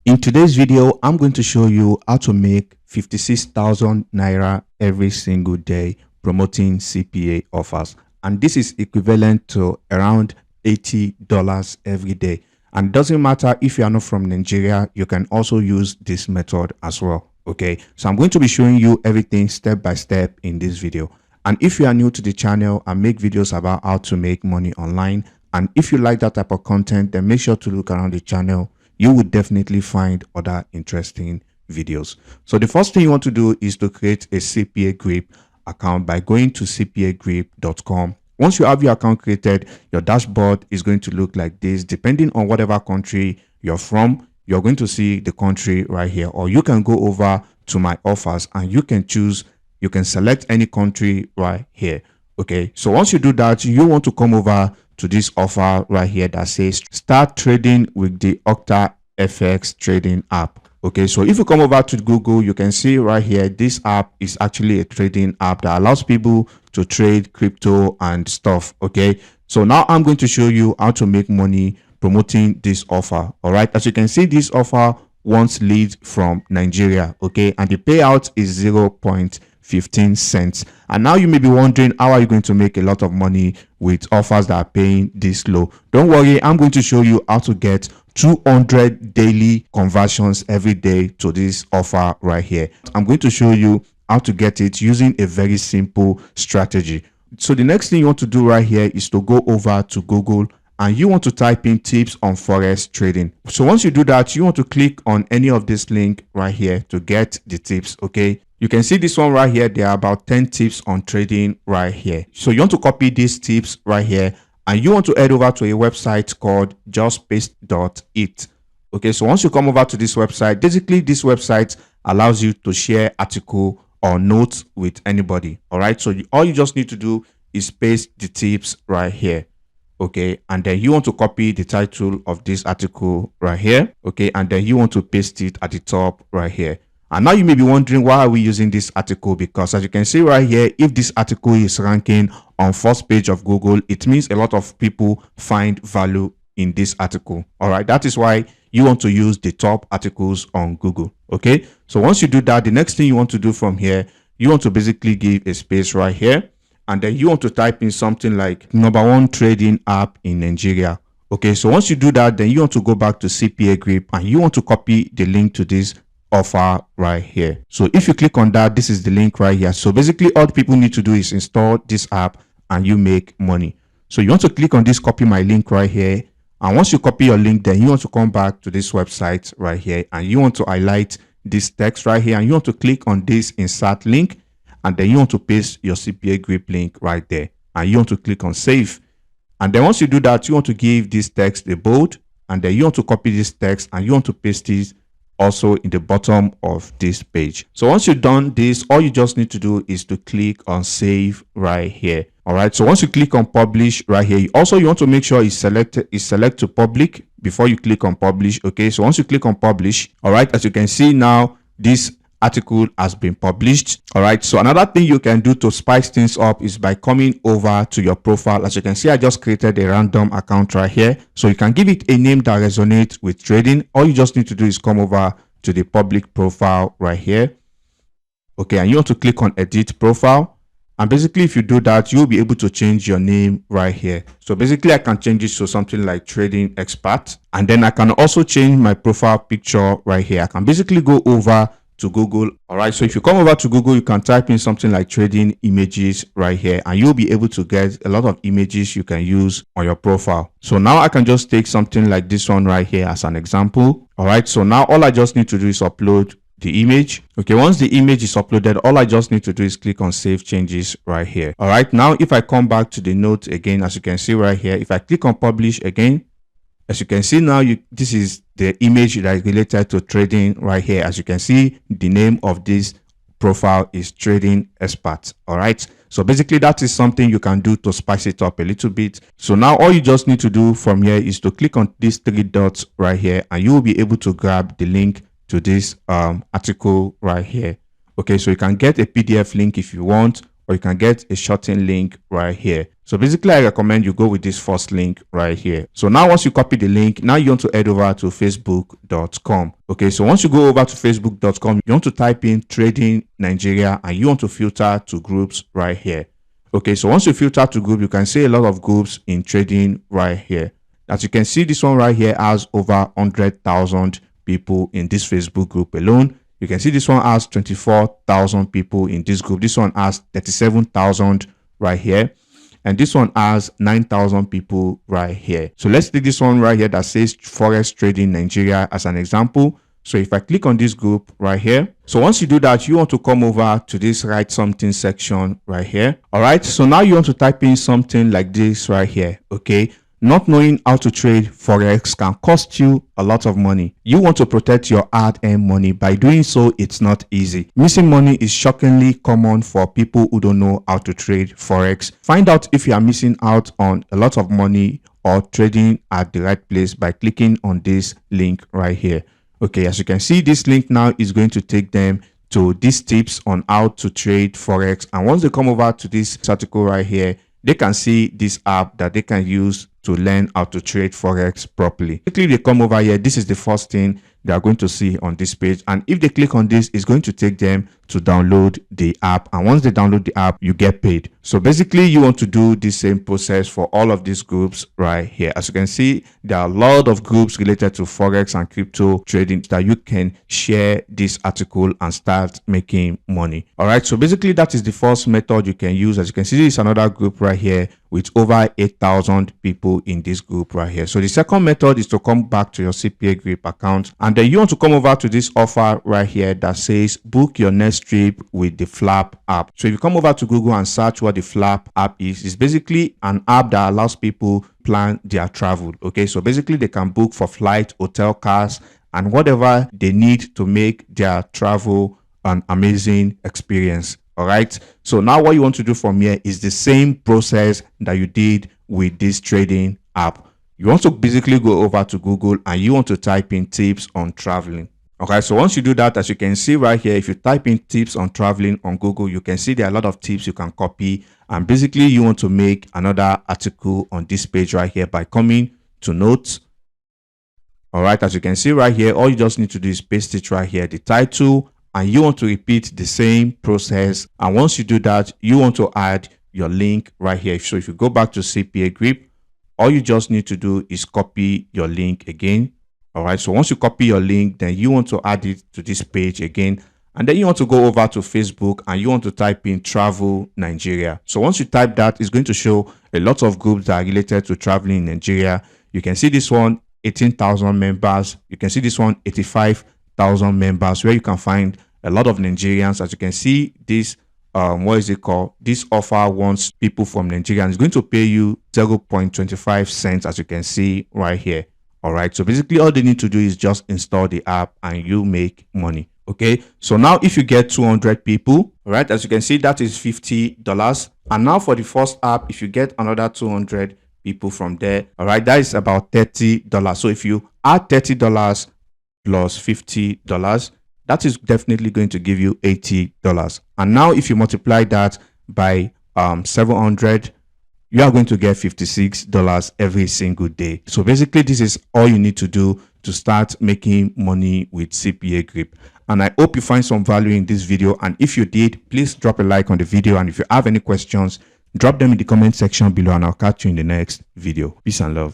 In today's video, I'm going to show you how to make 56,000 naira every single day promoting CPA offers. And this is equivalent to around $80 every day. And it doesn't matter if you are not from Nigeria, you can also use this method as well. Okay, so I'm going to be showing you everything step by step in this video. And if you are new to the channel, I make videos about how to make money online. And if you like that type of content, then make sure to look around the channel. You would definitely find other interesting videos. So the first thing you want to do is to create a Cpagrip account by going to cpagrip.com. Once you have your account created, your dashboard is going to look like this. Depending on whatever country you're from, you're going to see the country right here, or you can go over to my offers and you can choose, you can select any country right here. Okay, so once you do that, you want to come over to this offer right here that says start trading with the FX trading app. Okay, so if you come over to Google, you can see right here, this app is actually a trading app that allows people to trade crypto and stuff. Okay, so now I'm going to show you how to make money promoting this offer. All right, as you can see, this offer wants leads from Nigeria. Okay, and the payout is 0.15 cents. And now you may be wondering, how are you going to make a lot of money with offers that are paying this low? Don't worry, I'm going to show you how to get 200 daily conversions every day to this offer right here. I'm going to show you how to get it using a very simple strategy. So the next thing you want to do right here is to go over to Google and you want to type in tips on forex trading. So once you do that, you want to click on any of this link right here to get the tips. Okay, you can see this one right here. There are about 10 tips on trading right here. So you want to copy these tips right here and you want to head over to a website called justpaste.it. Okay, so once you come over to this website, basically this website allows you to share article or notes with anybody. All right, so all you just need to do is paste the tips right here. Okay, and then you want to copy the title of this article right here. Okay, and then you want to paste it at the top right here. And now you may be wondering, why are we using this article? Because as you can see right here, if this article is ranking on first page of Google, it means a lot of people find value in this article. All right, that is why you want to use the top articles on Google. Okay, so once you do that, the next thing you want to do from here, you want to basically give a space right here. And then you want to type in something like #1 trading app in Nigeria. Okay, so once you do that, then you want to go back to Cpagrip and you want to copy the link to this offer right here. So if you click on that, this is the link right here. So basically all people need to do is install this app and you make money. So you want to click on this copy my link right here. And once you copy your link, then you want to come back to this website right here and you want to highlight this text right here and you want to click on this insert link. And then you want to paste your Cpagrip link right there and you want to click on save. And then once you do that, you want to give this text a bold and then you want to copy this text and you want to paste it also in the bottom of this page. So once you've done this, all you just need to do is to click on save right here. All right, so once you click on publish right here, you want to make sure it's select to public before you click on publish. Okay, so once you click on publish, all right, as you can see now, this article has been published. All right, so another thing you can do to spice things up is by coming over to your profile. As you can see, I just created a random account right here, so you can give it a name that resonates with trading. All you just need to do is come over to the public profile right here. Okay, and you want to click on edit profile, and basically if you do that, you'll be able to change your name right here. So basically I can change it to something like trading expert, and then I can also change my profile picture right here. I can basically go over to Google. All right, so if you come over to Google, you can type in something like trading images right here and you'll be able to get a lot of images you can use on your profile. So now I can just take something like this one right here as an example. All right, so now all I just need to do is upload the image. Okay, once the image is uploaded, all I just need to do is click on save changes right here. All right, now if I come back to the note again, as you can see right here, if I click on publish again, as you can see now, this is the image that is related to trading right here. As you can see, the name of this profile is trading expert. All right, so basically that is something you can do to spice it up a little bit. So now all you just need to do from here is to click on these 3 dots right here and you will be able to grab the link to this article right here. Okay, so you can get a PDF link if you want, or you can get a shortened link right here. So basically, I recommend you go with this first link right here. So now once you copy the link, now you want to head over to facebook.com. Okay, so once you go over to facebook.com, you want to type in Trading Nigeria and you want to filter to groups right here. Okay, so once you filter to group, you can see a lot of groups in trading right here. As you can see, this one right here has over 100,000 people in this Facebook group alone. You can see this one has 24,000 people in this group. This one has 37,000 right here. And this one has 9,000 people right here. So let's take this one right here that says Forex Trading Nigeria as an example. So if I click on this group right here, so once you do that, you want to come over to this write something section right here. All right, so now you want to type in something like this right here. Okay, not knowing how to trade Forex can cost you a lot of money. You want to protect your hard-earned money. By doing so, it's not easy. Missing money is shockingly common for people who don't know how to trade Forex. Find out if you are missing out on a lot of money or trading at the right place by clicking on this link right here. Okay, as you can see, this link now is going to take them to these tips on how to trade Forex. And once they come over to this article right here, they can see this app that they can use to learn how to trade Forex properly. Quickly, they come over here. This is the first thing they are going to see on this page. And if they click on this, it's going to take them to download the app. And once they download the app, you get paid. So basically, you want to do the same process for all of these groups right here. As you can see, there are a lot of groups related to Forex and crypto trading that you can share this article and start making money. All right. So basically, that is the first method you can use. As you can see, this is another group right here with over 8,000 people in this group right here. So the second method is to come back to your Cpagrip account, and then you want to come over to this offer right here that says book your next trip with the Flap app. So if you come over to Google and search what the Flap app is, it's basically an app that allows people plan their travel. Okay, so basically they can book for flight, hotel, cars, and whatever they need to make their travel an amazing experience. All right, so now what you want to do from here is the same process that you did with this trading app. You want to basically go over to Google and you want to type in tips on traveling. Okay, so once you do that, as you can see right here, if you type in tips on traveling on Google, you can see there are a lot of tips you can copy. And basically you want to make another article on this page right here by coming to notes. All right, as you can see right here, all you just need to do is paste it right here, the title, and you want to repeat the same process. And once you do that, you want to add your link right here. So if you go back to Cpagrip, all you just need to do is copy your link again. All right, so once you copy your link, then you want to add it to this page again. And then you want to go over to Facebook and you want to type in Travel Nigeria. So once you type that, it's going to show a lot of groups that are related to traveling in Nigeria. You can see this one, 18,000 members. You can see this one, 85,000 members, where you can find a lot of Nigerians. As you can see, this what is it called? This offer wants people from Nigeria and it's going to pay you 0.25 cents, as you can see right here. All right, so basically all they need to do is just install the app and you make money. Okay, so now if you get 200 people, all right, as you can see, that is $50. And now for the first app, if you get another 200 people from there, all right, that is about $30. So if you add $30 plus $50, that is definitely going to give you $80. And now if you multiply that by 700, you are going to get $56 every single day. So basically, this is all you need to do to start making money with Cpagrip. And I hope you find some value in this video. And if you did, please drop a like on the video. And if you have any questions, drop them in the comment section below and I'll catch you in the next video. Peace and love.